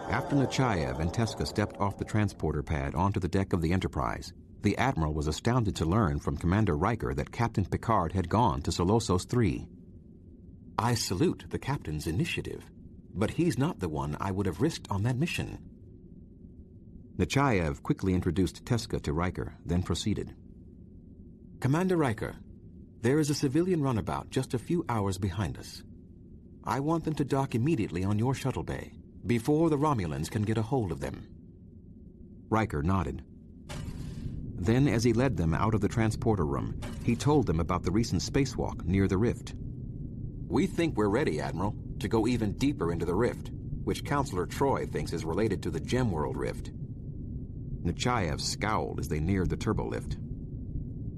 After Nechayev and Teska stepped off the transporter pad onto the deck of the Enterprise, the Admiral was astounded to learn from Commander Riker that Captain Picard had gone to Solosos 3. "I salute the captain's initiative, but he's not the one I would have risked on that mission." Nechayev quickly introduced Teska to Riker, then proceeded. "Commander Riker, there is a civilian runabout just a few hours behind us. I want them to dock immediately on your shuttle bay, before the Romulans can get a hold of them." Riker nodded. Then, as he led them out of the transporter room, he told them about the recent spacewalk near the rift. "We think we're ready, Admiral, to go even deeper into the rift, which Counselor Troy thinks is related to the Gemworld rift." Nechayev scowled as they neared the turbolift.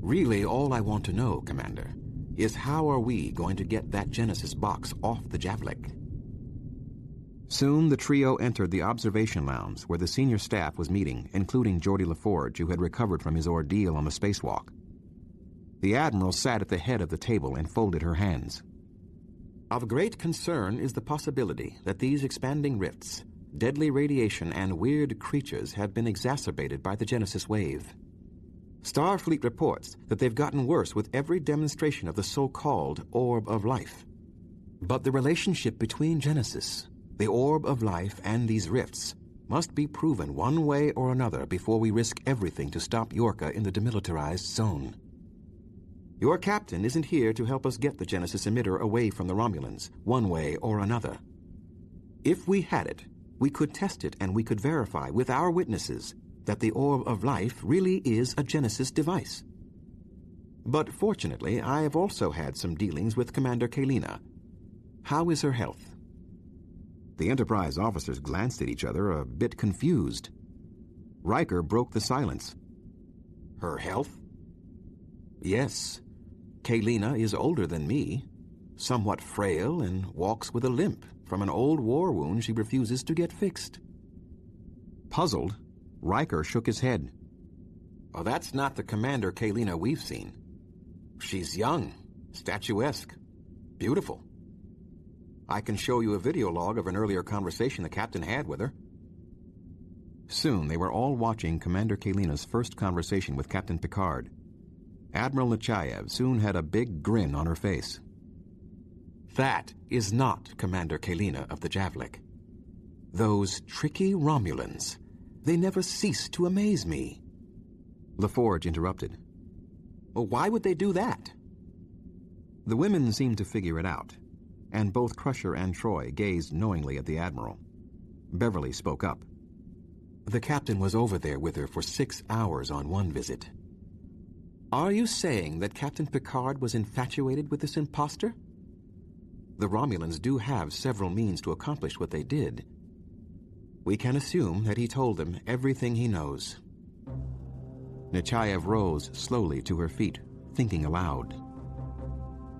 "Really, all I want to know, Commander, is how are we going to get that Genesis box off the Javlik?" Soon the trio entered the observation lounge where the senior staff was meeting, including Geordi LaForge, who had recovered from his ordeal on the spacewalk. The Admiral sat at the head of the table and folded her hands. "Of great concern is the possibility that these expanding rifts, deadly radiation, and weird creatures have been exacerbated by the Genesis wave. Starfleet reports that they've gotten worse with every demonstration of the so-called Orb of Life. But the relationship between Genesis, the Orb of Life, and these rifts must be proven one way or another before we risk everything to stop Yorka in the demilitarized zone. Your captain isn't here to help us get the Genesis emitter away from the Romulans, one way or another. If we had it, we could test it and we could verify with our witnesses that the Orb of Life really is a Genesis device. But fortunately, I have also had some dealings with Commander Kalina. How is her health?" The Enterprise officers glanced at each other, a bit confused. Riker broke the silence. "Her health?" "Yes. Kalina is older than me, somewhat frail, and walks with a limp from an old war wound she refuses to get fixed." Puzzled, Riker shook his head. "Oh, that's not the Commander Kalina we've seen. She's young, statuesque, beautiful. I can show you a video log of an earlier conversation the captain had with her." Soon they were all watching Commander Kalina's first conversation with Captain Picard. Admiral Nechayev soon had a big grin on her face. "That is not Commander Kalina of the Javlik. Those tricky Romulans, they never cease to amaze me." LaForge interrupted. "Well, why would they do that?" The women seemed to figure it out, and both Crusher and Troy gazed knowingly at the Admiral. Beverly spoke up. "The captain was over there with her for 6 hours on one visit. Are you saying that Captain Picard was infatuated with this imposter? The Romulans do have several means to accomplish what they did. We can assume that he told them everything he knows." Nechayev rose slowly to her feet, thinking aloud.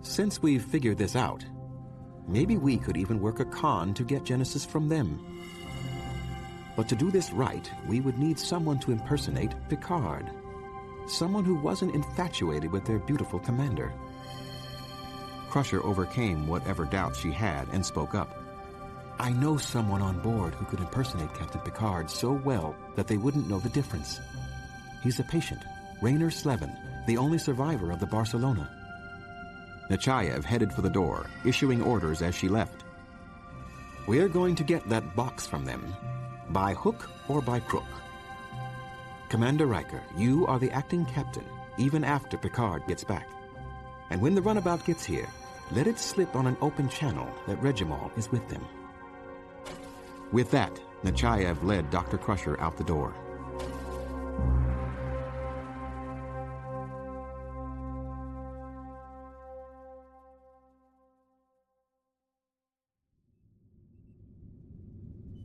"Since we've figured this out, maybe we could even work a con to get Genesis from them. But to do this right, we would need someone to impersonate Picard. Someone who wasn't infatuated with their beautiful commander." Crusher overcame whatever doubts she had and spoke up. "I know someone on board who could impersonate Captain Picard so well that they wouldn't know the difference. He's a patient, Rainer Slevin, the only survivor of the Barcelona." Nechayev headed for the door, issuing orders as she left. "We're going to get that box from them, by hook or by crook. Commander Riker, you are the acting captain, even after Picard gets back. And when the runabout gets here, let it slip on an open channel that Reimal is with them." With that, Nechayev led Dr. Crusher out the door.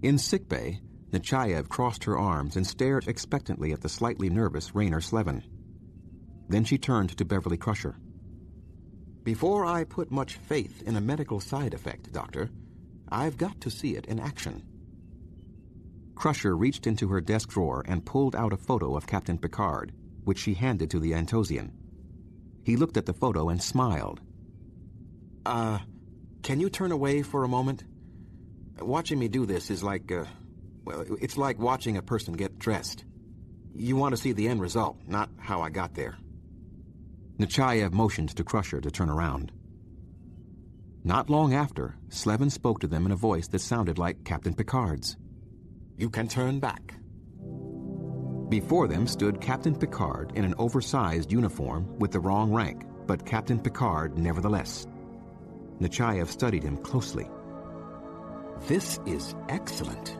In sickbay, Nechayev crossed her arms and stared expectantly at the slightly nervous Rainer Slevin. Then she turned to Beverly Crusher. "Before I put much faith in a medical side effect, Doctor, I've got to see it in action." Crusher reached into her desk drawer and pulled out a photo of Captain Picard, which she handed to the Antosian. He looked at the photo and smiled. Can you turn away for a moment? Watching me do this is like Well, it's like watching a person get dressed. You want to see the end result, not how I got there. Nechayev motioned to Crusher to turn around. Not long after, Slevin spoke to them in a voice that sounded like Captain Picard's. "You can turn back." Before them stood Captain Picard in an oversized uniform with the wrong rank, but Captain Picard nevertheless. Nechayev studied him closely. "This is excellent.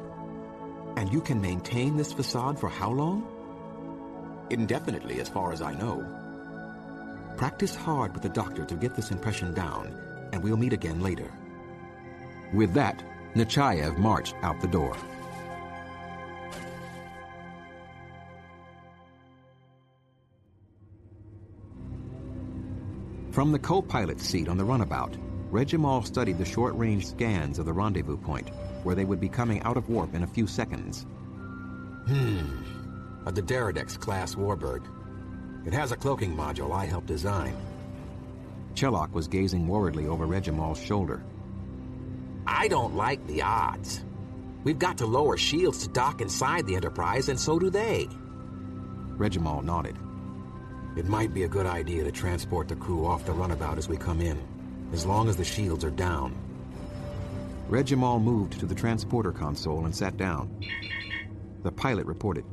And you can maintain this facade for how long?" "Indefinitely, as far as I know." "Practice hard with the doctor to get this impression down, and we'll meet again later." With that, Nechayev marched out the door. From the co-pilot's seat on the runabout, Reimal studied the short-range scans of the rendezvous point, where they would be coming out of warp in a few seconds. A Dideridex-class warbird. It has a cloaking module I helped design. Chelok was gazing worriedly over Reimal's shoulder. "I don't like the odds. We've got to lower shields to dock inside the Enterprise, and so do they." Reimal nodded. "It might be a good idea to transport the crew off the runabout as we come in, as long as the shields are down." Reimal moved to the transporter console and sat down. The pilot reported.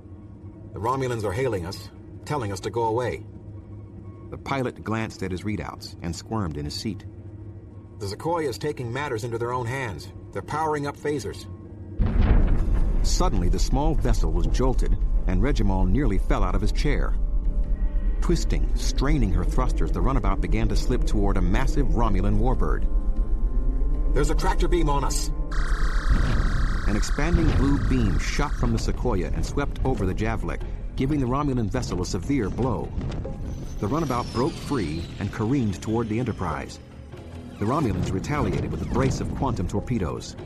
"The Romulans are hailing us, telling us to go away." The pilot glanced at his readouts and squirmed in his seat. "The Sequoia is taking matters into their own hands. They're powering up phasers." Suddenly, the small vessel was jolted, and Reimal nearly fell out of his chair. Twisting, straining her thrusters, the runabout began to slip toward a massive Romulan warbird. "There's a tractor beam on us!" An expanding blue beam shot from the Sequoia and swept over the Javlik, giving the Romulan vessel a severe blow. The runabout broke free and careened toward the Enterprise. The Romulans retaliated with a brace of quantum torpedoes.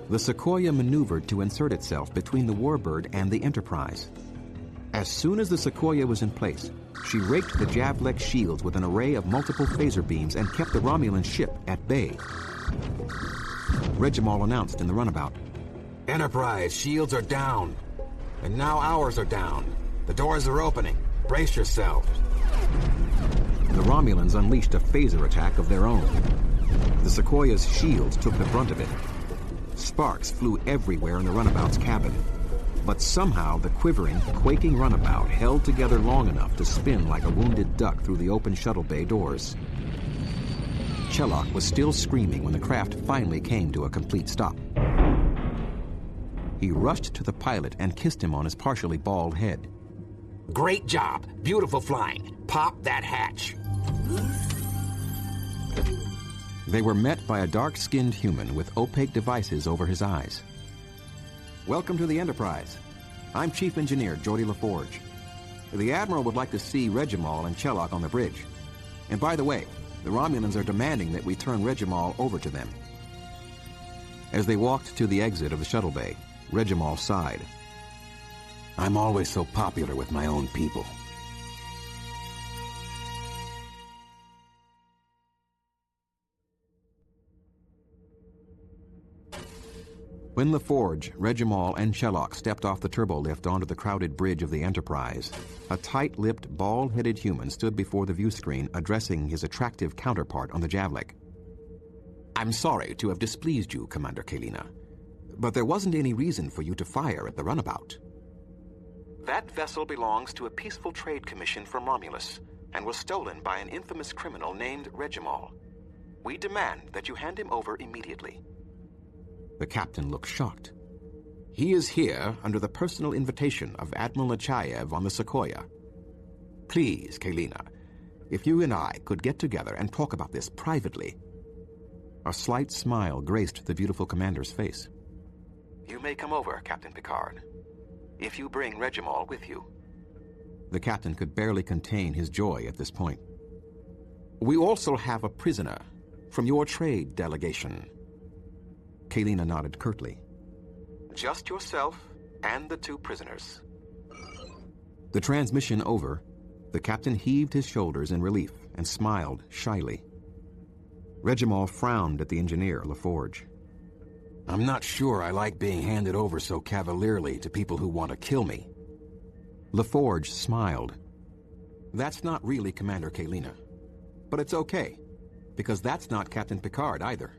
The Sequoia maneuvered to insert itself between the warbird and the Enterprise. As soon as the Sequoia was in place, she raked the Javlik shields with an array of multiple phaser beams and kept the Romulan ship at bay. Reimal announced in the runabout, "Enterprise, shields are down. And now ours are down. The doors are opening. Brace yourselves." The Romulans unleashed a phaser attack of their own. The Sequoia's shields took the brunt of it. Sparks flew everywhere in the runabout's cabin. But somehow the quivering, quaking runabout held together long enough to spin like a wounded duck through the open shuttle bay doors. Chelok was still screaming when the craft finally came to a complete stop. He rushed to the pilot and kissed him on his partially bald head. "Great job! Beautiful flying! Pop that hatch!" They were met by a dark-skinned human with opaque devices over his eyes. "Welcome to the Enterprise. I'm Chief Engineer Geordi LaForge. The Admiral would like to see Reimal and Chelok on the bridge. And by the way, the Romulans are demanding that we turn Reimal over to them." As they walked to the exit of the shuttle bay, Reimal sighed. "I'm always so popular with my own people." When LaForge, Reimal, and Chelok stepped off the turbolift onto the crowded bridge of the Enterprise, a tight-lipped, bald-headed human stood before the viewscreen addressing his attractive counterpart on the Javlik. "I'm sorry to have displeased you, Commander Kalina, but there wasn't any reason for you to fire at the runabout. That vessel belongs to a peaceful trade commission from Romulus and was stolen by an infamous criminal named Reimal. We demand that you hand him over immediately." The captain looked shocked. "He is here under the personal invitation of Admiral Nechayev on the Sequoia. Please, Kalina, if you and I could get together and talk about this privately." A slight smile graced the beautiful commander's face. "You may come over, Captain Picard, if you bring Reimal with you." The captain could barely contain his joy at this point. "We also have a prisoner from your trade delegation." Kalina nodded curtly. "Just yourself and the two prisoners." The transmission over, the captain heaved his shoulders in relief and smiled shyly. Reimal frowned at the engineer, LaForge. I'm not sure I like being handed over so cavalierly to people who want to kill me. LaForge smiled. That's not really Commander Kalina. But it's okay, because that's not Captain Picard either.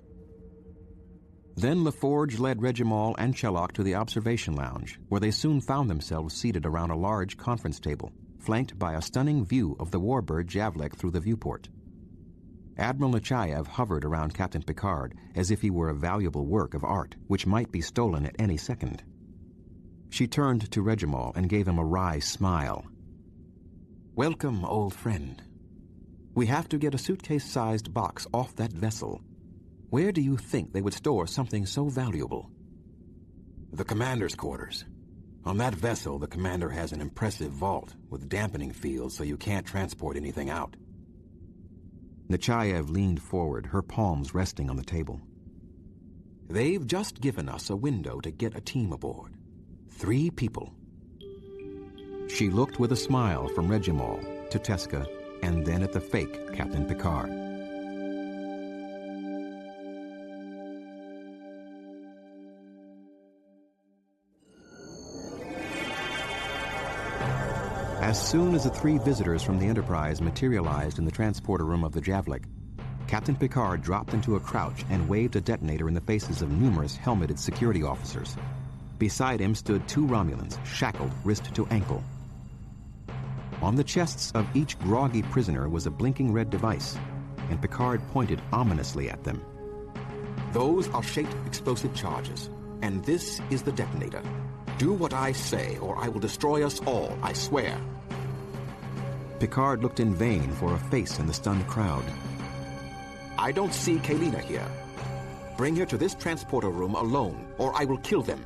Then LaForge led Reimal and Sherlock to the observation lounge, where they soon found themselves seated around a large conference table, flanked by a stunning view of the warbird Javlik through the viewport. Admiral Nechayev hovered around Captain Picard as if he were a valuable work of art, which might be stolen at any second. She turned to Reimal and gave him a wry smile. "Welcome, old friend. We have to get a suitcase-sized box off that vessel. Where do you think they would store something so valuable?" "The commander's quarters. On that vessel, the commander has an impressive vault with dampening fields so you can't transport anything out." Nechayev leaned forward, her palms resting on the table. "They've just given us a window to get a team aboard. 3 people." She looked with a smile from Reimal to Teska and then at the fake Captain Picard. As soon as the 3 visitors from the Enterprise materialized in the transporter room of the Javlik, Captain Picard dropped into a crouch and waved a detonator in the faces of numerous helmeted security officers. Beside him stood 2 Romulans, shackled wrist to ankle. On the chests of each groggy prisoner was a blinking red device, and Picard pointed ominously at them. "Those are shaped explosive charges, and this is the detonator. Do what I say, or I will destroy us all, I swear." Picard looked in vain for a face in the stunned crowd. "I don't see Kalina here. Bring her to this transporter room alone, or I will kill them."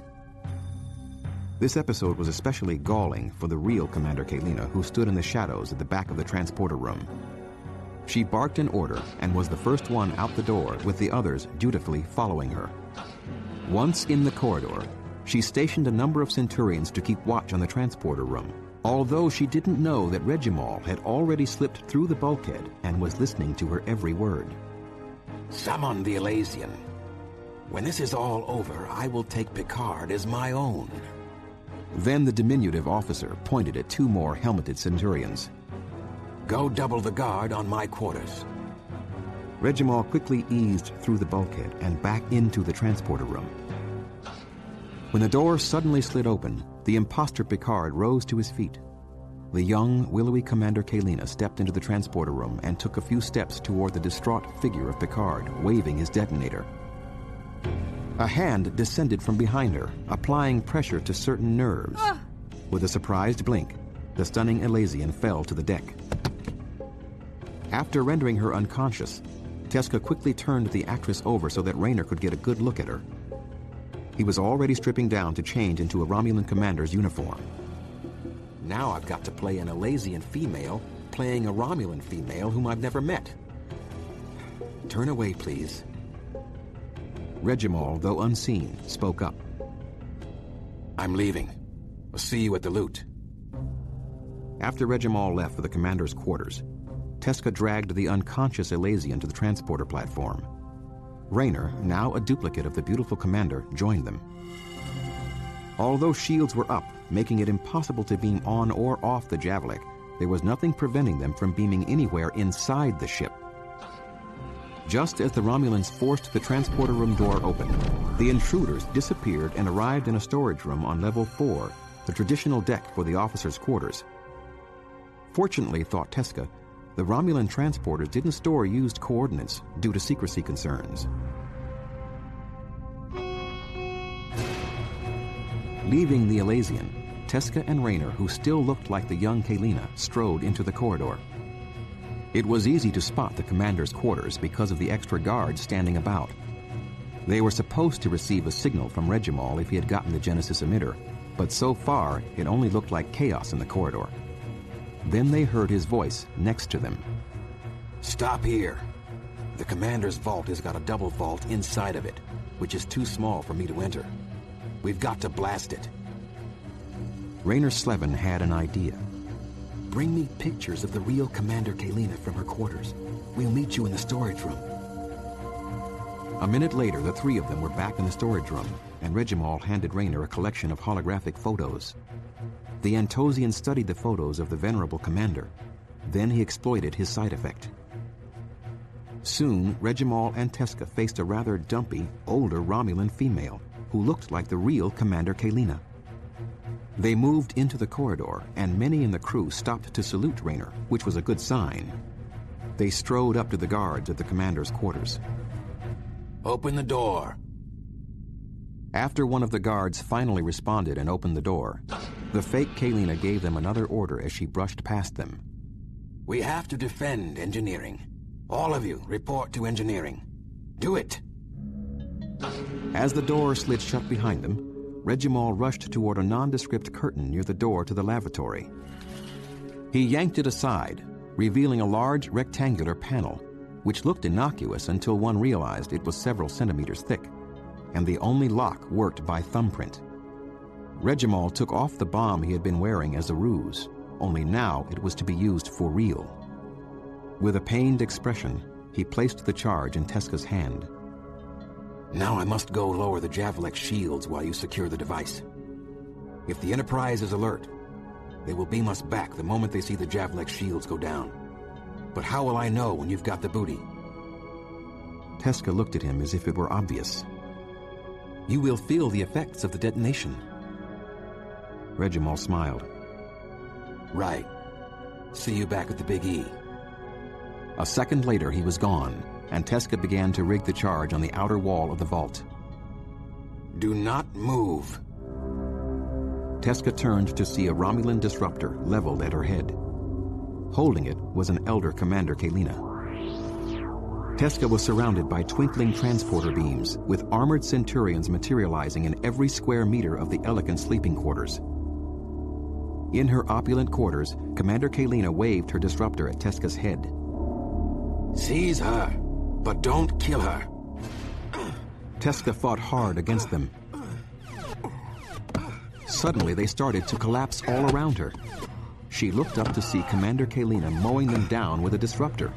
This episode was especially galling for the real Commander Kalina, who stood in the shadows at the back of the transporter room. She barked an order and was the first one out the door, with the others dutifully following her. Once in the corridor, she stationed a number of Centurions to keep watch on the transporter room, although she didn't know that Reimal had already slipped through the bulkhead and was listening to her every word. "Summon the Elysian. When this is all over, I will take Picard as my own." Then the diminutive officer pointed at 2 more helmeted Centurions. "Go double the guard on my quarters." Reimal quickly eased through the bulkhead and back into the transporter room. When the door suddenly slid open, the imposter Picard rose to his feet. The young, willowy Commander Kalina stepped into the transporter room and took a few steps toward the distraught figure of Picard, waving his detonator. A hand descended from behind her, applying pressure to certain nerves. With a surprised blink, the stunning Elysian fell to the deck. After rendering her unconscious, Teska quickly turned the actress over so that Raynor could get a good look at her. He was already stripping down to change into a Romulan commander's uniform. Now I've got to play an Elysian female playing a Romulan female whom I've never met. Turn away, please. Reimal, though unseen, spoke up. "I'm leaving. I'll see you at the loot." After Reimal left for the commander's quarters, Teska dragged the unconscious Elysian to the transporter platform. Raynor, now a duplicate of the beautiful commander, joined them. Although shields were up, making it impossible to beam on or off the Javlik, there was nothing preventing them from beaming anywhere inside the ship. Just as the Romulans forced the transporter room door open, the intruders disappeared and arrived in a storage room on level 4, the traditional deck for the officers' quarters. Fortunately, thought Teska, the Romulan transporters didn't store used coordinates due to secrecy concerns. Leaving the Elysian, Teska and Raynor, who still looked like the young Kalina, strode into the corridor. It was easy to spot the commander's quarters because of the extra guards standing about. They were supposed to receive a signal from Reimal if he had gotten the Genesis emitter, but so far it only looked like chaos in the corridor. Then they heard his voice next to them. "Stop here. The commander's vault has got a double vault inside of it, which is too small for me to enter. We've got to blast it." Raynor Slevin had an idea. "Bring me pictures of the real Commander Kalina from her quarters. We'll meet you in the storage room." A minute later, the three of them were back in the storage room, and Reimal handed Raynor a collection of holographic photos. The Antosian studied the photos of the venerable commander. Then he exploited his side effect. Soon, Reimal and Teska faced a rather dumpy, older Romulan female who looked like the real Commander Kalina. They moved into the corridor, and many in the crew stopped to salute Raynor, which was a good sign. They strode up to the guards at the commander's quarters. Open the door. After one of the guards finally responded and opened the door, the fake Kalina gave them another order as she brushed past them. We have to defend engineering. All of you, report to engineering. Do it! As the door slid shut behind them, Reimal rushed toward a nondescript curtain near the door to the lavatory. He yanked it aside, revealing a large rectangular panel, which looked innocuous until one realized it was several centimeters thick, and the only lock worked by thumbprint. Reimal took off the bomb he had been wearing as a ruse, only now it was to be used for real. With a pained expression, he placed the charge in Teska's hand. Now I must go lower the Javelek shields while you secure the device. If the Enterprise is alert, they will beam us back the moment they see the Javelek shields go down. But how will I know when you've got the booty? Teska looked at him as if it were obvious. You will feel the effects of the detonation. Reimal smiled. Right. See you back at the Big E. A second later, he was gone, and Teska began to rig the charge on the outer wall of the vault. Do not move. Teska turned to see a Romulan disruptor leveled at her head. Holding it was an elder Commander Kalina. Teska was surrounded by twinkling transporter beams, with armored Centurions materializing in every square meter of the elegant sleeping quarters. In her opulent quarters, Commander Kalina waved her disruptor at Teska's head. Seize her, but don't kill her. Teska fought hard against them. Suddenly, they started to collapse all around her. She looked up to see Commander Kalina mowing them down with a disruptor.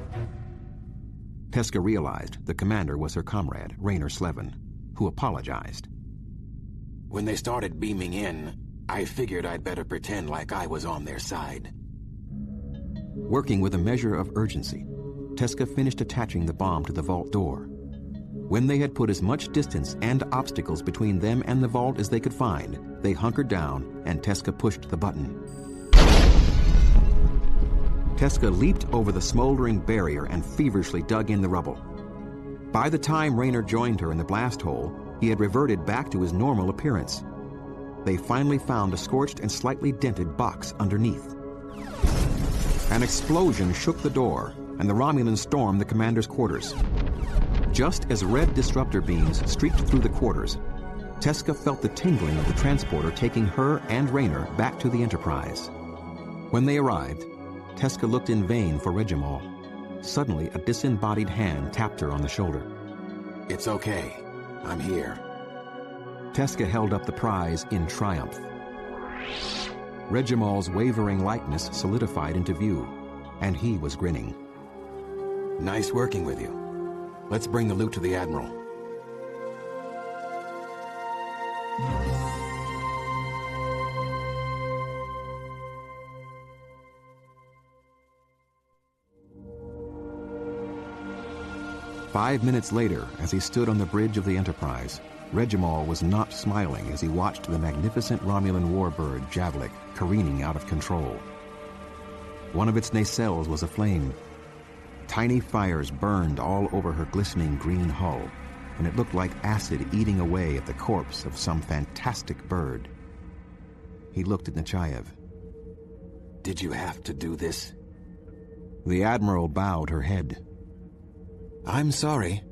Teska realized the commander was her comrade, Raynor Slevin, who apologized. When they started beaming in, I figured I'd better pretend like I was on their side. Working with a measure of urgency, Teska finished attaching the bomb to the vault door. When they had put as much distance and obstacles between them and the vault as they could find, they hunkered down and Teska pushed the button. Teska leaped over the smoldering barrier and feverishly dug in the rubble. By the time Raynor joined her in the blast hole, he had reverted back to his normal appearance. They finally found a scorched and slightly dented box underneath. An explosion shook the door, and the Romulans stormed the commander's quarters. Just as red disruptor beams streaked through the quarters, Teska felt the tingling of the transporter taking her and Raynor back to the Enterprise. When they arrived, Teska looked in vain for Reimal. Suddenly, a disembodied hand tapped her on the shoulder. It's okay. I'm here. Teska held up the prize in triumph. Reimal's wavering likeness solidified into view, and he was grinning. Nice working with you. Let's bring the loot to the Admiral. Five minutes later, as he stood on the bridge of the Enterprise, Reimal was not smiling as he watched the magnificent Romulan warbird Javelek careening out of control. One of its nacelles was aflame. Tiny fires burned all over her glistening green hull, and it looked like acid eating away at the corpse of some fantastic bird. He looked at Nechayev. Did you have to do this? The Admiral bowed her head. I'm sorry.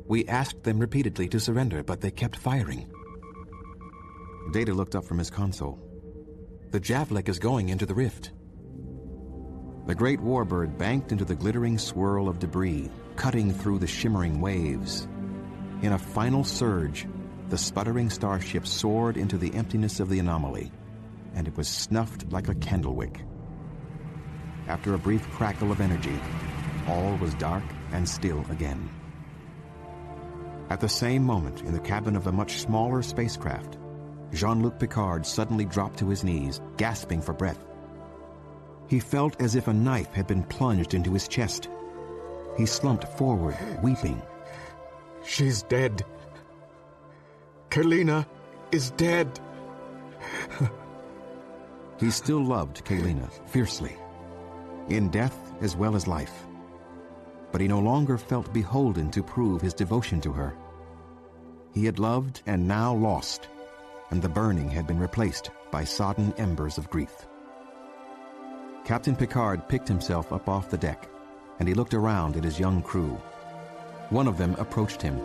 We asked them repeatedly to surrender, but they kept firing. Data looked up from his console. The Javelek is going into the rift. The great warbird banked into the glittering swirl of debris, cutting through the shimmering waves. In a final surge, the sputtering starship soared into the emptiness of the anomaly, and it was snuffed like a candlewick. After a brief crackle of energy, all was dark and still again. At the same moment, in the cabin of a much smaller spacecraft, Jean-Luc Picard suddenly dropped to his knees, gasping for breath. He felt as if a knife had been plunged into his chest. He slumped forward, weeping. She's dead. Kalina is dead. He still loved Kalina fiercely, in death as well as life. But he no longer felt beholden to prove his devotion to her. He had loved and now lost, and the burning had been replaced by sodden embers of grief. Captain Picard picked himself up off the deck, and he looked around at his young crew. One of them approached him.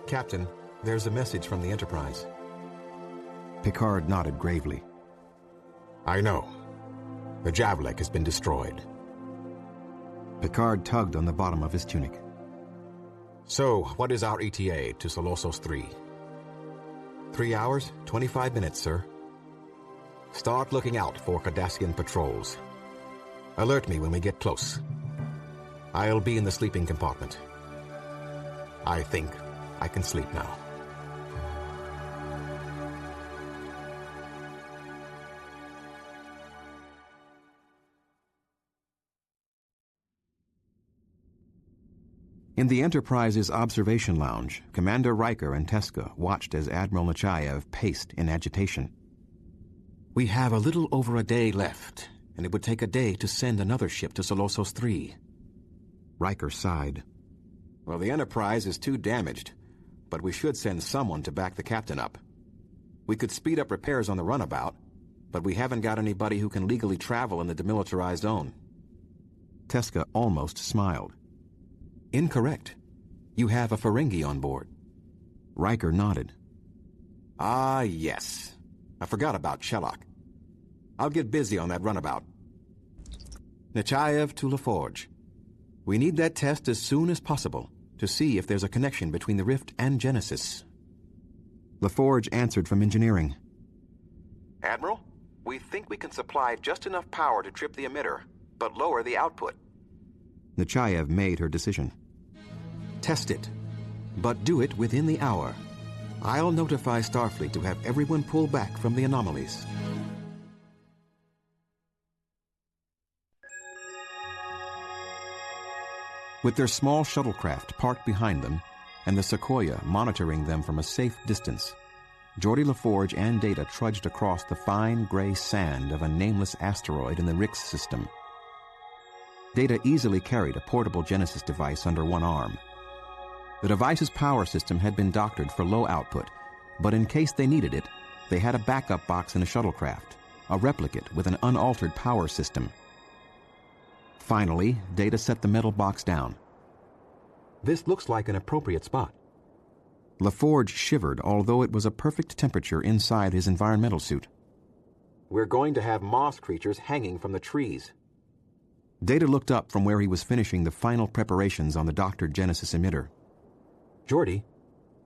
Captain, there's a message from the Enterprise. Picard nodded gravely. I know. The Javelec has been destroyed. Picard tugged on the bottom of his tunic. So, what is our ETA to Solosos 3? 3 hours, 25 minutes, sir. Start looking out for Cardassian patrols. Alert me when we get close. I'll be in the sleeping compartment. I think I can sleep now. In the Enterprise's observation lounge, Commander Riker and Teska watched as Admiral Nechayev paced in agitation. We have a little over a day left, and it would take a day to send another ship to Solosos 3. Riker sighed. Well, the Enterprise is too damaged, but we should send someone to back the captain up. We could speed up repairs on the runabout, but we haven't got anybody who can legally travel in the demilitarized zone. Teska almost smiled. Incorrect. You have a Ferengi on board. Riker nodded. Ah, yes. I forgot about Shellock. I'll get busy on that runabout. Nechayev to LaForge. We need that test as soon as possible to see if there's a connection between the Rift and Genesis. LaForge answered from engineering. Admiral, we think we can supply just enough power to trip the emitter, but lower the output. Nechayev made her decision. Test it, but do it within the hour. I'll notify Starfleet to have everyone pull back from the anomalies. With their small shuttlecraft parked behind them, and the Sequoia monitoring them from a safe distance, Geordi LaForge and Data trudged across the fine gray sand of a nameless asteroid in the Rix system. Data easily carried a portable Genesis device under one arm. The device's power system had been doctored for low output, but in case they needed it, they had a backup box in a shuttlecraft, a replicate with an unaltered power system. Finally, Data set the metal box down. This looks like an appropriate spot. LaForge shivered, although it was a perfect temperature inside his environmental suit. We're going to have moss creatures hanging from the trees. Data looked up from where he was finishing the final preparations on the doctored Genesis emitter. Geordi,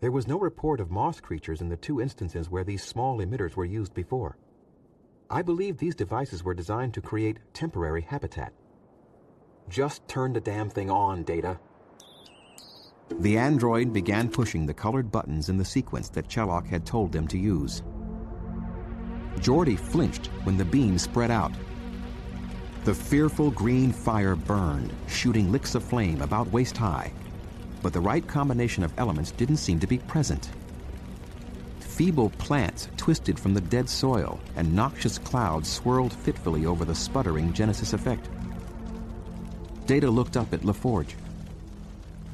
there was no report of moss creatures in the 2 instances where these small emitters were used before. I believe these devices were designed to create temporary habitat. Just turn the damn thing on, Data. The android began pushing the colored buttons in the sequence that Shellock had told them to use. Geordi flinched when the beam spread out. The fearful green fire burned, shooting licks of flame about waist-high, but the right combination of elements didn't seem to be present. Feeble plants twisted from the dead soil, and noxious clouds swirled fitfully over the sputtering Genesis effect. Data looked up at LaForge.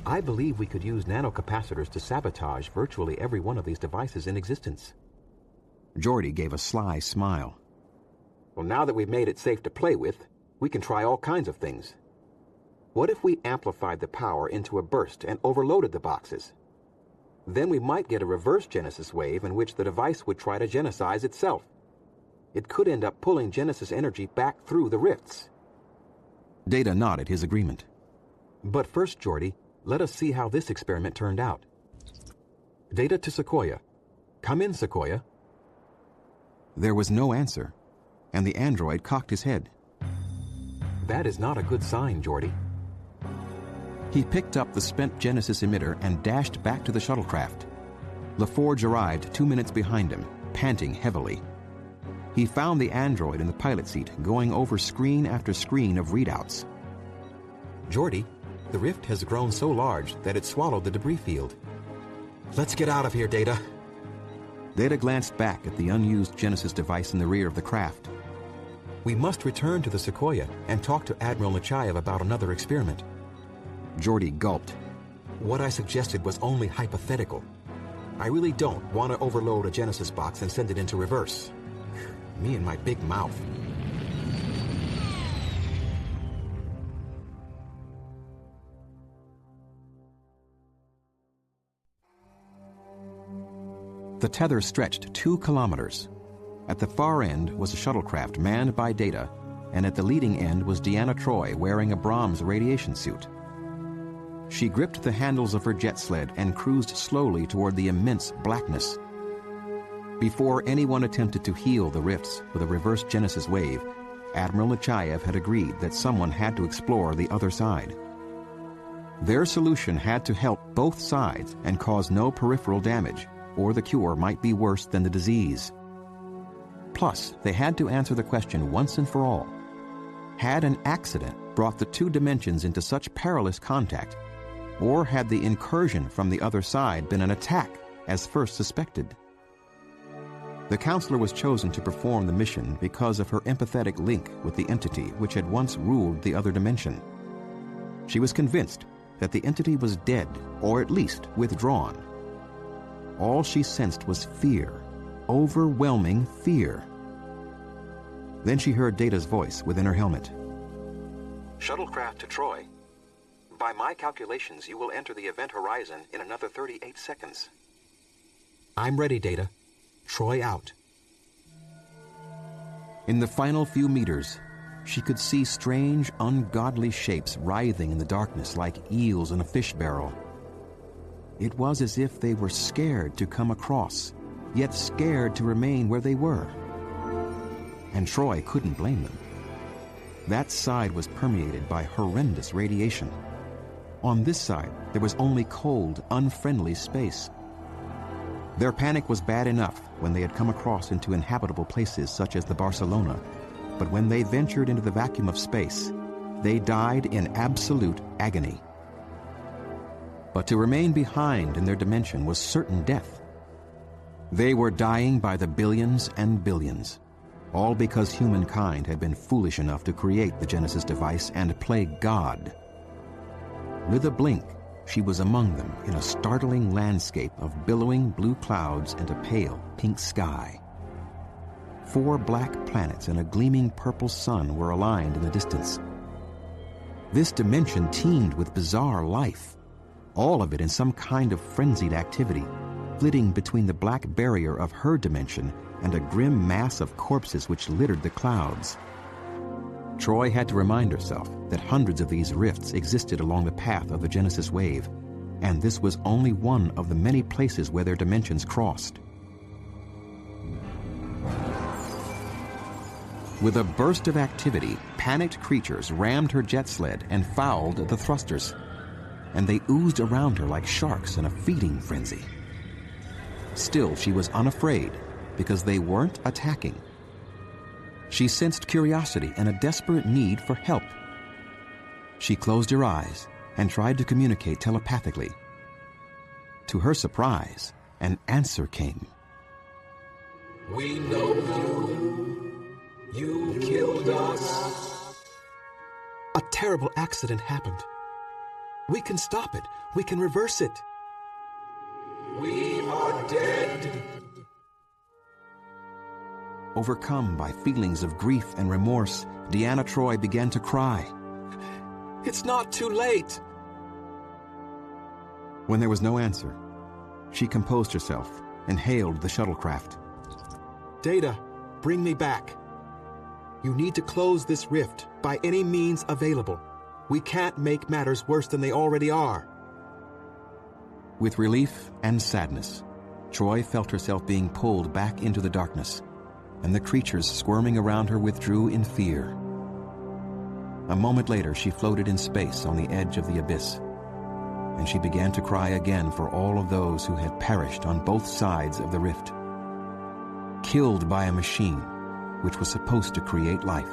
I believe we could use nanocapacitors to sabotage virtually every one of these devices in existence. Geordi gave a sly smile. Well, now that we've made it safe to play with, we can try all kinds of things. What if we amplified the power into a burst and overloaded the boxes? Then we might get a reverse Genesis wave in which the device would try to genesize itself. It could end up pulling Genesis energy back through the rifts. Data nodded his agreement. But first, Geordi, let us see how this experiment turned out. Data to Sequoia. Come in, Sequoia. There was no answer, and the android cocked his head. That is not a good sign, Geordi. He picked up the spent Genesis emitter and dashed back to the shuttlecraft. LaForge arrived 2 minutes behind him, panting heavily. He found the android in the pilot seat, going over screen after screen of readouts. Geordi, the rift has grown so large that it swallowed the debris field. Let's get out of here, Data. Data glanced back at the unused Genesis device in the rear of the craft. We must return to the Sequoia and talk to Admiral Nechayev about another experiment. Geordi gulped. What I suggested was only hypothetical. I really don't want to overload a Genesis box and send it into reverse. Me and my big mouth. The tether stretched 2 kilometers. At the far end was a shuttlecraft manned by Data, and at the leading end was Deanna Troi wearing a Brahms radiation suit. She gripped the handles of her jet sled and cruised slowly toward the immense blackness. Before anyone attempted to heal the rifts with a reverse Genesis wave, Admiral Nechayev had agreed that someone had to explore the other side. Their solution had to help both sides and cause no peripheral damage, or the cure might be worse than the disease. Plus, they had to answer the question once and for all. Had an accident brought the 2 dimensions into such perilous contact, or had the incursion from the other side been an attack, as first suspected? The counselor was chosen to perform the mission because of her empathetic link with the entity which had once ruled the other dimension. She was convinced that the entity was dead, or at least withdrawn. All she sensed was fear, overwhelming fear. Then she heard Data's voice within her helmet. Shuttlecraft to Troi. By my calculations, you will enter the event horizon in another 38 seconds. I'm ready, Data. Troi out. In the final few meters, she could see strange, ungodly shapes writhing in the darkness like eels in a fish barrel. It was as if they were scared to come across, yet scared to remain where they were. And Troi couldn't blame them. That side was permeated by horrendous radiation. On this side, there was only cold, unfriendly space. Their panic was bad enough when they had come across into inhabitable places such as the Barcelona, but when they ventured into the vacuum of space, they died in absolute agony. But to remain behind in their dimension was certain death. They were dying by the billions and billions, all because humankind had been foolish enough to create the Genesis device and play God. With a blink, she was among them in a startling landscape of billowing blue clouds and a pale pink sky. 4 black planets and a gleaming purple sun were aligned in the distance. This dimension teemed with bizarre life, all of it in some kind of frenzied activity, flitting between the black barrier of her dimension and a grim mass of corpses which littered the clouds. Troi had to remind herself that hundreds of these rifts existed along the path of the Genesis wave, and this was only one of the many places where their dimensions crossed. With a burst of activity, panicked creatures rammed her jet sled and fouled the thrusters, and they oozed around her like sharks in a feeding frenzy. Still, she was unafraid because they weren't attacking. She sensed curiosity and a desperate need for help. She closed her eyes and tried to communicate telepathically. To her surprise, an answer came. We know you. You killed us. A terrible accident happened. We can stop it. We can reverse it. We are dead. Overcome by feelings of grief and remorse, Deanna Troi began to cry. It's not too late. When there was no answer, she composed herself and hailed the shuttlecraft. Data, bring me back. You need to close this rift by any means available. We can't make matters worse than they already are. With relief and sadness, Troi felt herself being pulled back into the darkness, and the creatures squirming around her withdrew in fear. A moment later, she floated in space on the edge of the abyss, and she began to cry again for all of those who had perished on both sides of the rift, killed by a machine which was supposed to create life.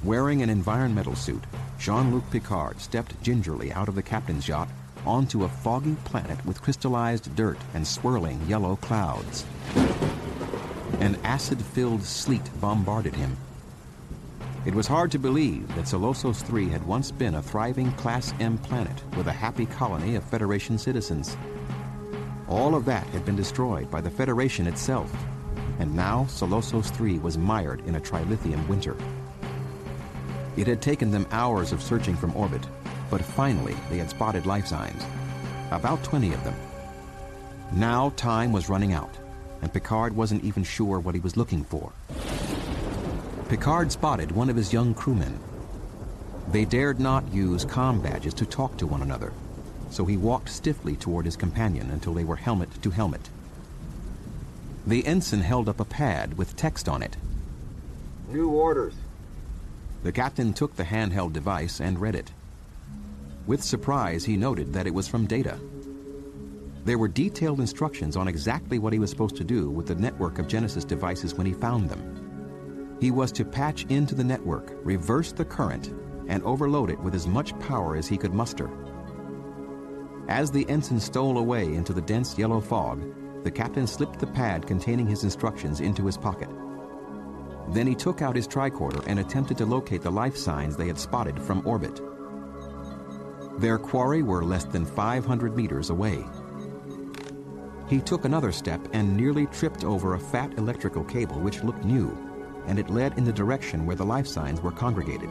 Wearing an environmental suit, Jean-Luc Picard stepped gingerly out of the captain's yacht onto a foggy planet with crystallized dirt and swirling yellow clouds. An acid-filled sleet bombarded him. It was hard to believe that Solosos 3 had once been a thriving Class M planet with a happy colony of Federation citizens. All of that had been destroyed by the Federation itself, and now Solosos 3 was mired in a trilithium winter. It had taken them hours of searching from orbit, but finally they had spotted life signs, about 20 of them. Now time was running out, and Picard wasn't even sure what he was looking for. Picard spotted one of his young crewmen. They dared not use comm badges to talk to one another, so he walked stiffly toward his companion until they were helmet to helmet. The ensign held up a pad with text on it. New orders. The captain took the handheld device and read it. With surprise, he noted that it was from Data. There were detailed instructions on exactly what he was supposed to do with the network of Genesis devices when he found them. He was to patch into the network, reverse the current, and overload it with as much power as he could muster. As the ensign stole away into the dense yellow fog, the captain slipped the pad containing his instructions into his pocket. Then he took out his tricorder and attempted to locate the life signs they had spotted from orbit. Their quarry were less than 500 meters away. He took another step and nearly tripped over a fat electrical cable which looked new, and it led in the direction where the life signs were congregated.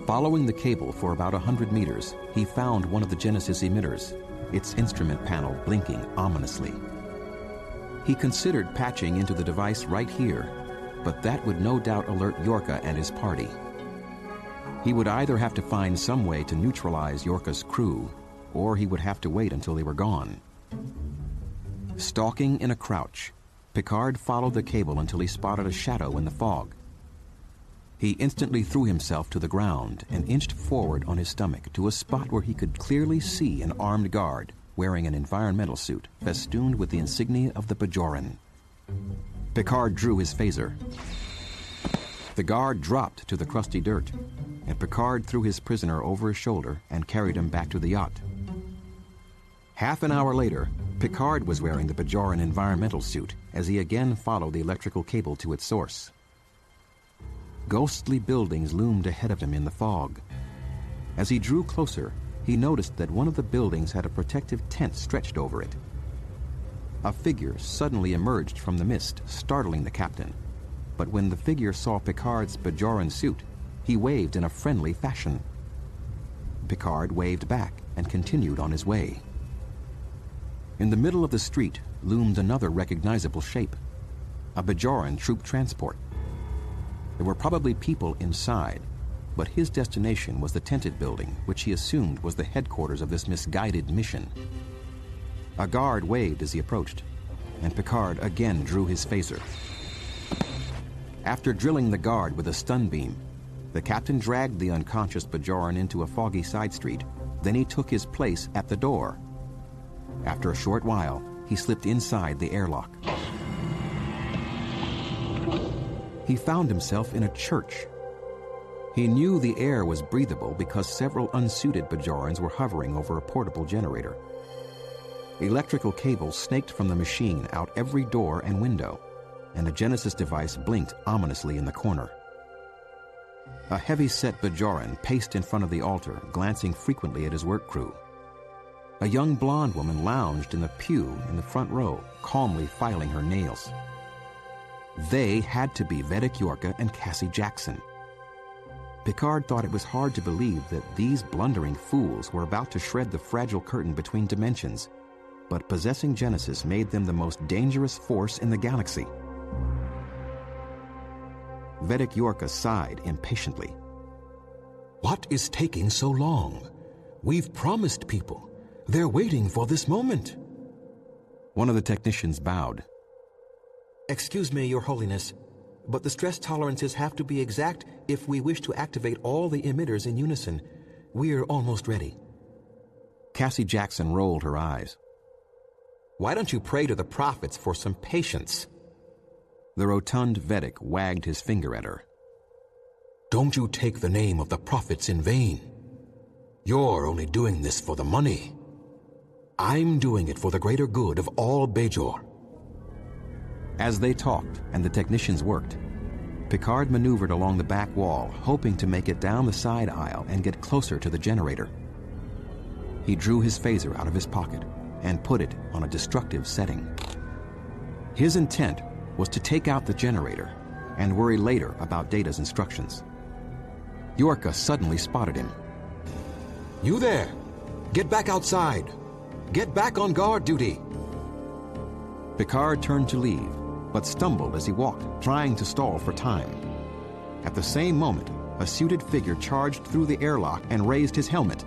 Following the cable for about 100 meters, he found one of the Genesis emitters, its instrument panel blinking ominously. He considered patching into the device right here, but that would no doubt alert Yorka and his party. He would either have to find some way to neutralize Yorka's crew, or he would have to wait until they were gone. Stalking in a crouch, Picard followed the cable until he spotted a shadow in the fog. He instantly threw himself to the ground and inched forward on his stomach to a spot where he could clearly see an armed guard wearing an environmental suit festooned with the insignia of the Bajoran. Picard drew his phaser. The guard dropped to the crusty dirt, and Picard threw his prisoner over his shoulder and carried him back to the yacht. Half an hour later, Picard was wearing the Bajoran environmental suit as he again followed the electrical cable to its source. Ghostly buildings loomed ahead of him in the fog. As he drew closer, he noticed that one of the buildings had a protective tent stretched over it. A figure suddenly emerged from the mist, startling the captain. But when the figure saw Picard's Bajoran suit, he waved in a friendly fashion. Picard waved back and continued on his way. In the middle of the street loomed another recognizable shape, a Bajoran troop transport. There were probably people inside, but his destination was the tented building, which he assumed was the headquarters of this misguided mission. A guard waved as he approached, and Picard again drew his phaser. After drilling the guard with a stun beam, the captain dragged the unconscious Bajoran into a foggy side street. Then he took his place at the door. After a short while, he slipped inside the airlock. He found himself in a church. He knew the air was breathable because several unsuited Bajorans were hovering over a portable generator. Electrical cables snaked from the machine out every door and window, and a Genesis device blinked ominously in the corner. A heavy-set Bajoran paced in front of the altar, glancing frequently at his work crew. A young blonde woman lounged in the pew in the front row, calmly filing her nails. They had to be Vedic Yorka and Cassie Jackson. Picard thought it was hard to believe that these blundering fools were about to shred the fragile curtain between dimensions, but possessing Genesis made them the most dangerous force in the galaxy. Vedic Yorka sighed impatiently. What is taking so long? We've promised people. They're waiting for this moment. One of the technicians bowed. Excuse me, Your Holiness, but the stress tolerances have to be exact if we wish to activate all the emitters in unison. We're almost ready. Cassie Jackson rolled her eyes. Why don't you pray to the prophets for some patience? The rotund Vedic wagged his finger at her. Don't you take the name of the prophets in vain. You're only doing this for the money. I'm doing it for the greater good of all Bajor. As they talked and the technicians worked, Picard maneuvered along the back wall, hoping to make it down the side aisle and get closer to the generator. He drew his phaser out of his pocket and put it on a destructive setting. His intent was to take out the generator and worry later about Data's instructions. Yorka suddenly spotted him. You there! Get back outside! Get back on guard duty! Picard turned to leave, but stumbled as he walked, trying to stall for time. At the same moment, a suited figure charged through the airlock and raised his helmet.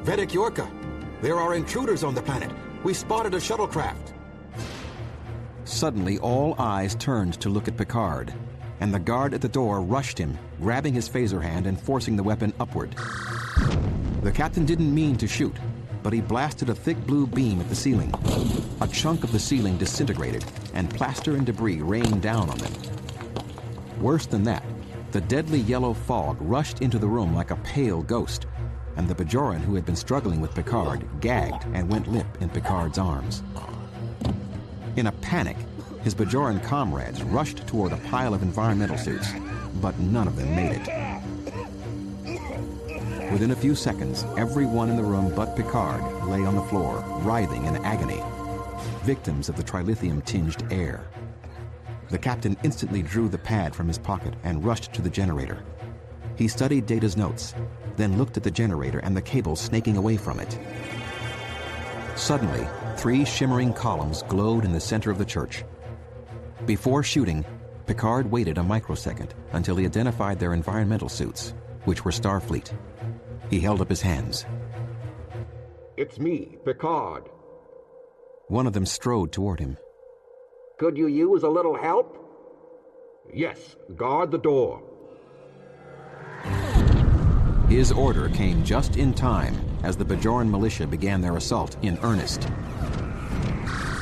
Vedic Yorka! There are intruders on the planet! We spotted a shuttlecraft! Suddenly, all eyes turned to look at Picard, and the guard at the door rushed him, grabbing his phaser hand and forcing the weapon upward. The captain didn't mean to shoot, but he blasted a thick blue beam at the ceiling. A chunk of the ceiling disintegrated, and plaster and debris rained down on them. Worse than that, the deadly yellow fog rushed into the room like a pale ghost, and the Bajoran who had been struggling with Picard gagged and went limp in Picard's arms. In a panic, his Bajoran comrades rushed toward a pile of environmental suits, but none of them made it. Within a few seconds, everyone in the room but Picard lay on the floor, writhing in agony, victims of the trilithium-tinged air. The captain instantly drew the pad from his pocket and rushed to the generator. He studied Data's notes, then looked at the generator and the cable snaking away from it. Suddenly, 3 shimmering columns glowed in the center of the church. Before shooting, Picard waited a microsecond until he identified their environmental suits, which were Starfleet. He held up his hands. It's me, Picard. One of them strode toward him. Could you use a little help? Yes, guard the door. His order came just in time as the Bajoran militia began their assault in earnest.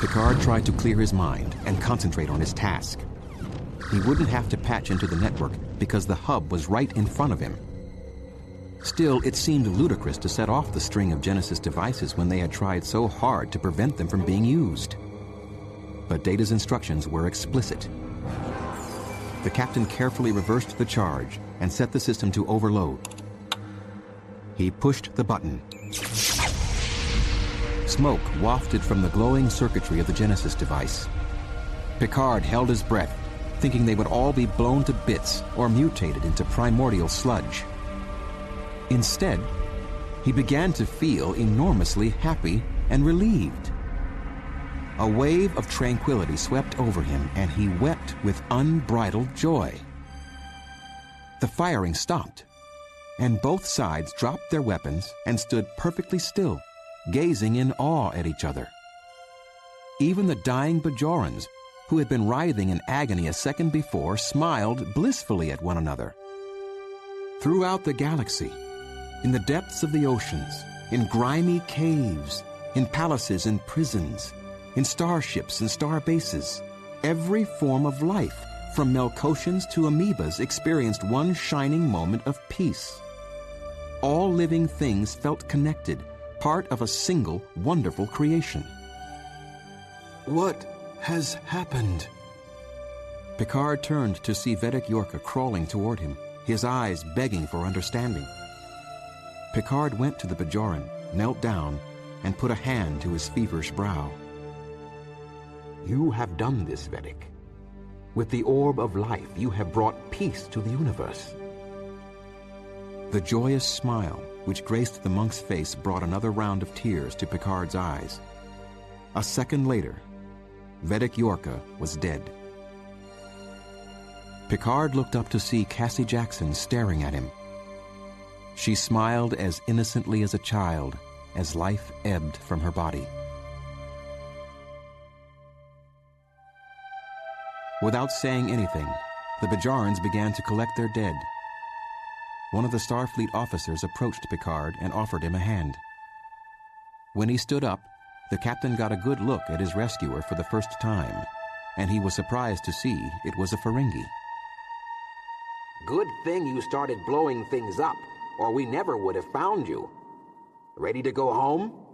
Picard tried to clear his mind and concentrate on his task. He wouldn't have to patch into the network because the hub was right in front of him. Still, it seemed ludicrous to set off the string of Genesis devices when they had tried so hard to prevent them from being used. But Data's instructions were explicit. The captain carefully reversed the charge and set the system to overload. He pushed the button. Smoke wafted from the glowing circuitry of the Genesis device. Picard held his breath, thinking they would all be blown to bits or mutated into primordial sludge. Instead, he began to feel enormously happy and relieved. A wave of tranquility swept over him, and he wept with unbridled joy. The firing stopped, and both sides dropped their weapons and stood perfectly still, gazing in awe at each other. Even the dying Bajorans, who had been writhing in agony a second before, smiled blissfully at one another. Throughout the galaxy, in the depths of the oceans, in grimy caves, in palaces and prisons, in starships and star bases, every form of life, from Melkotians to amoebas, experienced one shining moment of peace. All living things felt connected, part of a single wonderful creation. What has happened? Picard turned to see Vedic Yorka crawling toward him, his eyes begging for understanding. Picard went to the Bajoran, knelt down, and put a hand to his feverish brow. You have done this, Vedic. With the orb of life, you have brought peace to the universe. The joyous smile which graced the monk's face brought another round of tears to Picard's eyes. A second later, Vedic Yorka was dead. Picard looked up to see Cassie Jackson staring at him. She smiled as innocently as a child as life ebbed from her body. Without saying anything, the Bajarans began to collect their dead. One of the Starfleet officers approached Picard and offered him a hand. When he stood up, the captain got a good look at his rescuer for the first time, and he was surprised to see it was a Ferengi. Good thing you started blowing things up, or we never would have found you. Ready to go home?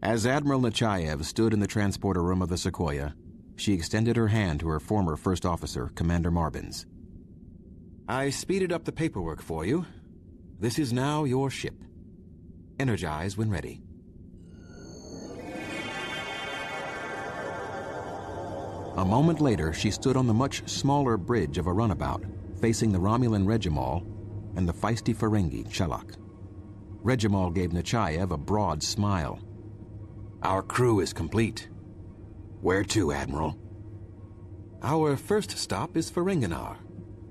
As Admiral Nechayev stood in the transporter room of the Sequoia, she extended her hand to her former first officer, Commander Marbins. I speeded up the paperwork for you. This is now your ship. Energize when ready. A moment later, she stood on the much smaller bridge of a runabout, facing the Romulan Reimal and the feisty Ferengi, Chelak. Reimal gave Nechayev a broad smile. Our crew is complete. Where to, Admiral? Our first stop is Ferenginar.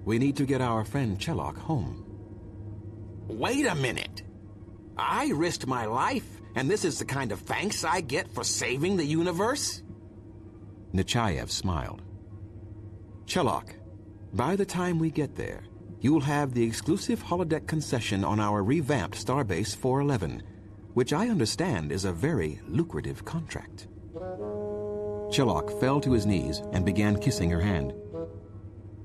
We need to get our friend Chelak home. Wait a minute. I risked my life, and this is the kind of thanks I get for saving the universe? Nechayev smiled. Chelak, by the time we get there, you'll have the exclusive holodeck concession on our revamped Starbase 411, which I understand is a very lucrative contract. Chelak fell to his knees and began kissing her hand.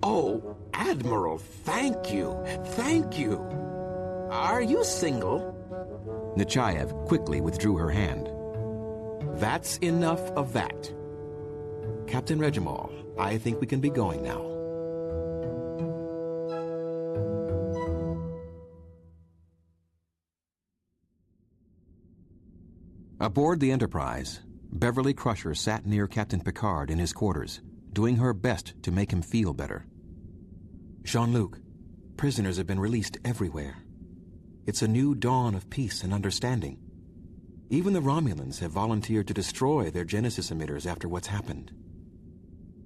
Oh, Admiral, thank you. Thank you. Are you single? Nechayev quickly withdrew her hand. That's enough of that. Captain Reimal, I think we can be going now. Aboard the Enterprise, Beverly Crusher sat near Captain Picard in his quarters, doing her best to make him feel better. Jean-Luc, prisoners have been released everywhere. It's a new dawn of peace and understanding. Even the Romulans have volunteered to destroy their Genesis emitters after what's happened.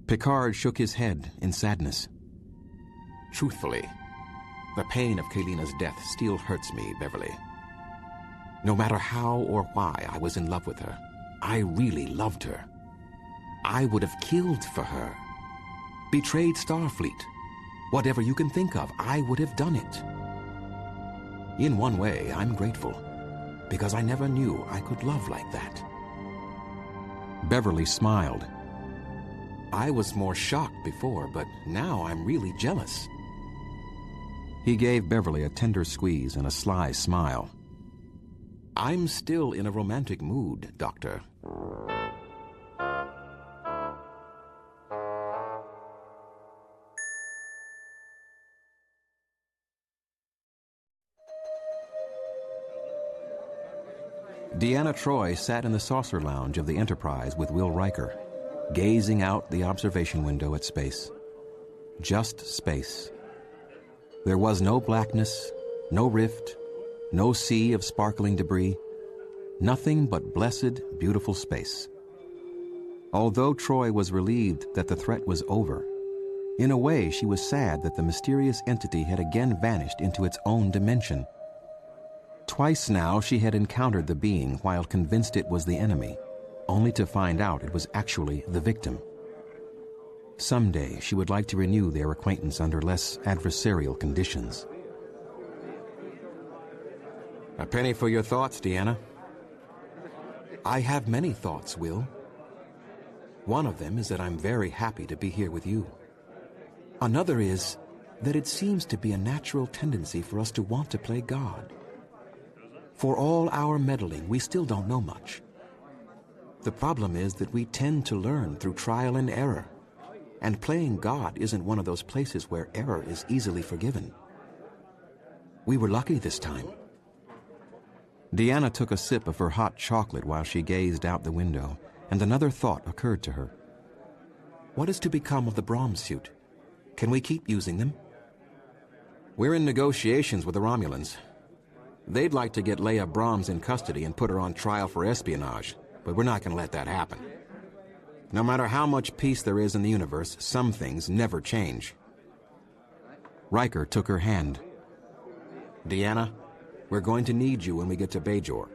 Picard shook his head in sadness. Truthfully, the pain of Kalina's death still hurts me, Beverly. No matter how or why I was in love with her, I really loved her. I would have killed for her. Betrayed Starfleet. Whatever you can think of, I would have done it. In one way, I'm grateful, because I never knew I could love like that. Beverly smiled. I was more shocked before, but now I'm really jealous. He gave Beverly a tender squeeze and a sly smile. I'm still in a romantic mood, Doctor. Deanna Troi sat in the saucer lounge of the Enterprise with Will Riker, gazing out the observation window at space. Just space. There was no blackness, no rift, no sea of sparkling debris, nothing but blessed, beautiful space. Although Troi was relieved that the threat was over, in a way she was sad that the mysterious entity had again vanished into its own dimension. Twice now she had encountered the being while convinced it was the enemy, only to find out it was actually the victim. Someday she would like to renew their acquaintance under less adversarial conditions. A penny for your thoughts, Deanna. I have many thoughts, Will. One of them is that I'm very happy to be here with you. Another is that it seems to be a natural tendency for us to want to play God. For all our meddling, we still don't know much. The problem is that we tend to learn through trial and error, and playing God isn't one of those places where error is easily forgiven. We were lucky this time. Deanna took a sip of her hot chocolate while she gazed out the window, and another thought occurred to her. What is to become of the Brahms suit? Can we keep using them? We're in negotiations with the Romulans. They'd like to get Leia Brahms in custody and put her on trial for espionage, but we're not going to let that happen. No matter how much peace there is in the universe, some things never change. Riker took her hand. Deanna, we're going to need you when we get to Bajor.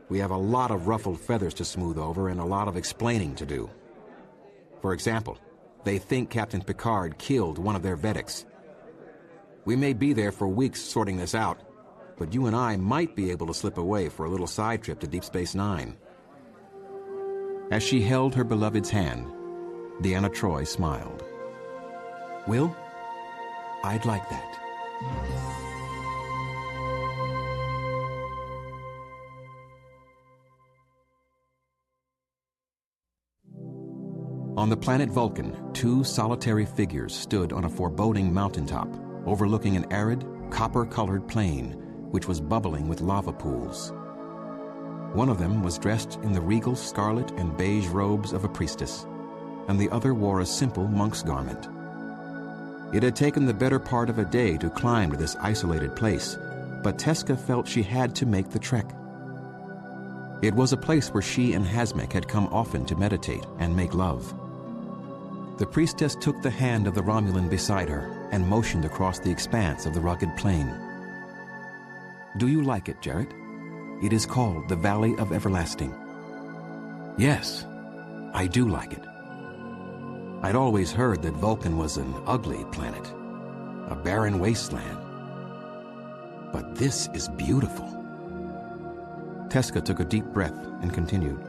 We have a lot of ruffled feathers to smooth over and a lot of explaining to do. For example, they think Captain Picard killed one of their Vedics. We may be there for weeks sorting this out, but you and I might be able to slip away for a little side trip to Deep Space Nine. As she held her beloved's hand, Deanna Troi smiled. Will, I'd like that. On the planet Vulcan, two solitary figures stood on a foreboding mountaintop, overlooking an arid, copper-colored plain, which was bubbling with lava pools. One of them was dressed in the regal scarlet and beige robes of a priestess, and the other wore a simple monk's garment. It had taken the better part of a day to climb to this isolated place, but Teska felt she had to make the trek. It was a place where she and Hasmek had come often to meditate and make love. The priestess took the hand of the Romulan beside her and motioned across the expanse of the rugged plain. Do you like it, Jarrett? It is called the Valley of Everlasting. Yes, I do like it. I'd always heard that Vulcan was an ugly planet, a barren wasteland. But this is beautiful. Teska took a deep breath and continued.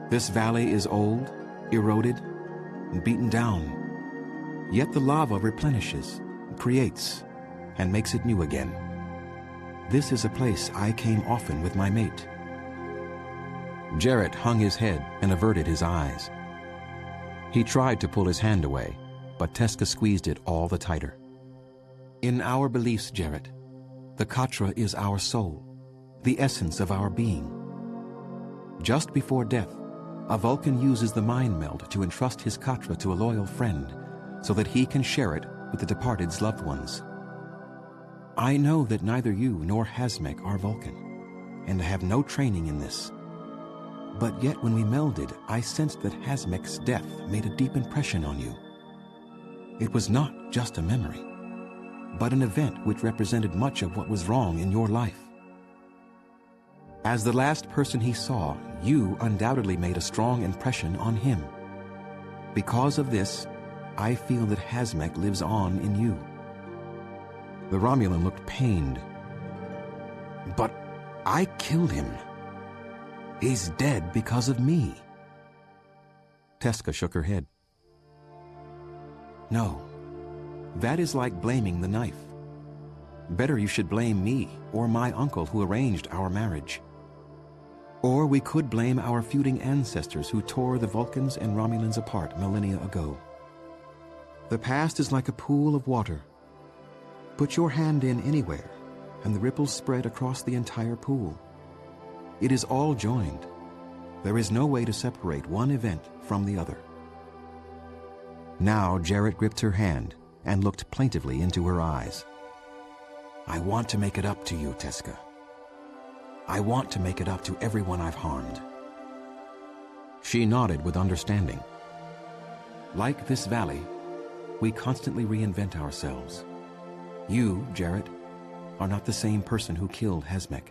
This valley is old, eroded, and beaten down. Yet the lava replenishes, creates, and makes it new again. This is a place I came often with my mate. Jarrett hung his head and averted his eyes. He tried to pull his hand away, but Teska squeezed it all the tighter. In our beliefs, Jarrett, the Katra is our soul, the essence of our being. Just before death, a Vulcan uses the mind meld to entrust his Katra to a loyal friend so that he can share it with the departed's loved ones. I know that neither you nor Hasmek are Vulcan, and have no training in this. But yet when we melded, I sensed that Hasmek's death made a deep impression on you. It was not just a memory, but an event which represented much of what was wrong in your life. As the last person he saw, you undoubtedly made a strong impression on him. Because of this, I feel that Hasmek lives on in you. The Romulan looked pained. But I killed him. He's dead because of me. Teska shook her head. No, that is like blaming the knife. Better you should blame me or my uncle who arranged our marriage. Or we could blame our feuding ancestors who tore the Vulcans and Romulans apart millennia ago. The past is like a pool of water. Put your hand in anywhere, and the ripples spread across the entire pool. It is all joined. There is no way to separate one event from the other. Now Jarrett gripped her hand and looked plaintively into her eyes. I want to make it up to you, Teska. I want to make it up to everyone I've harmed. She nodded with understanding. Like this valley, we constantly reinvent ourselves. You, Jarrett, are not the same person who killed Hasmek,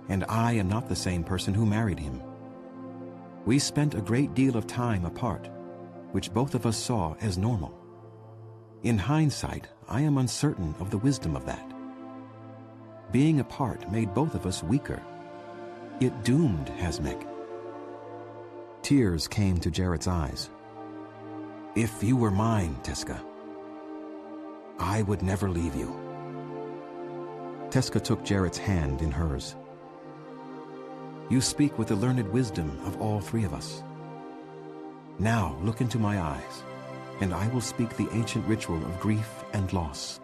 and I am not the same person who married him. We spent a great deal of time apart, which both of us saw as normal. In hindsight, I am uncertain of the wisdom of that. Being apart made both of us weaker. It doomed Hasmek. Tears came to Jarrett's eyes. If you were mine, Teska, I would never leave you. Teska took Jarrett's hand in hers. You speak with the learned wisdom of all three of us. Now look into my eyes, and I will speak the ancient ritual of grief and loss.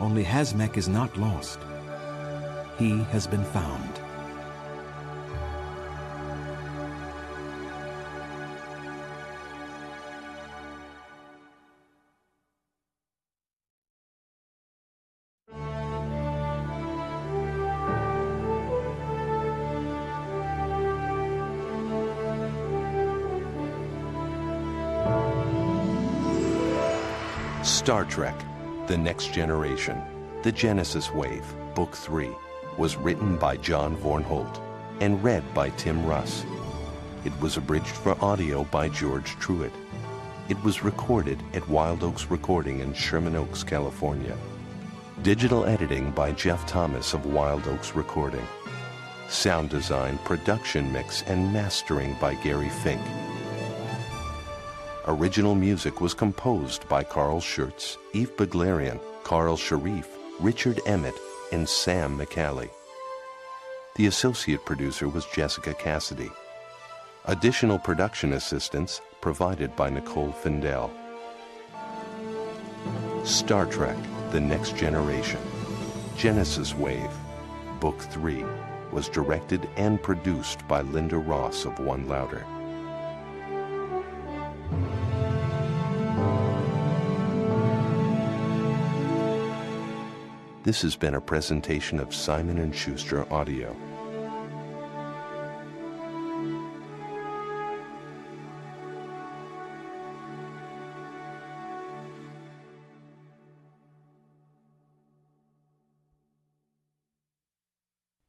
Only Hasmek is not lost. He has been found. Star Trek, The Next Generation, The Genesis Wave, Book 3, was written by John Vornholt and read by Tim Russ. It was abridged for audio by George Truitt. It was recorded at Wild Oaks Recording in Sherman Oaks, California. Digital editing by Jeff Thomas of Wild Oaks Recording. Sound design, production mix, and mastering by Gary Fink. Original music was composed by Carl Schurtz, Eve Beglarian, Carl Sharif, Richard Emmett, and Sam McCallie. The associate producer was Jessica Cassidy. Additional production assistance provided by Nicole Findell. Star Trek, The Next Generation, Genesis Wave, Book 3, was directed and produced by Linda Ross of One Louder. This has been a presentation of Simon & Schuster Audio.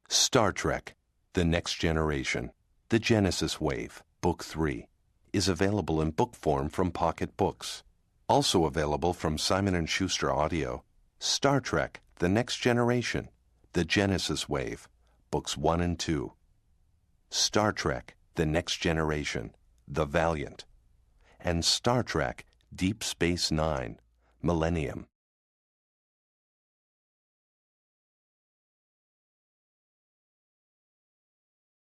Star Trek, The Next Generation, The Genesis Wave, Book 3, is available in book form from Pocket Books. Also available from Simon & Schuster Audio, Star Trek, The Next Generation, The Genesis Wave, Books 1 and 2. Star Trek, The Next Generation, The Valiant, and Star Trek, Deep Space Nine, Millennium.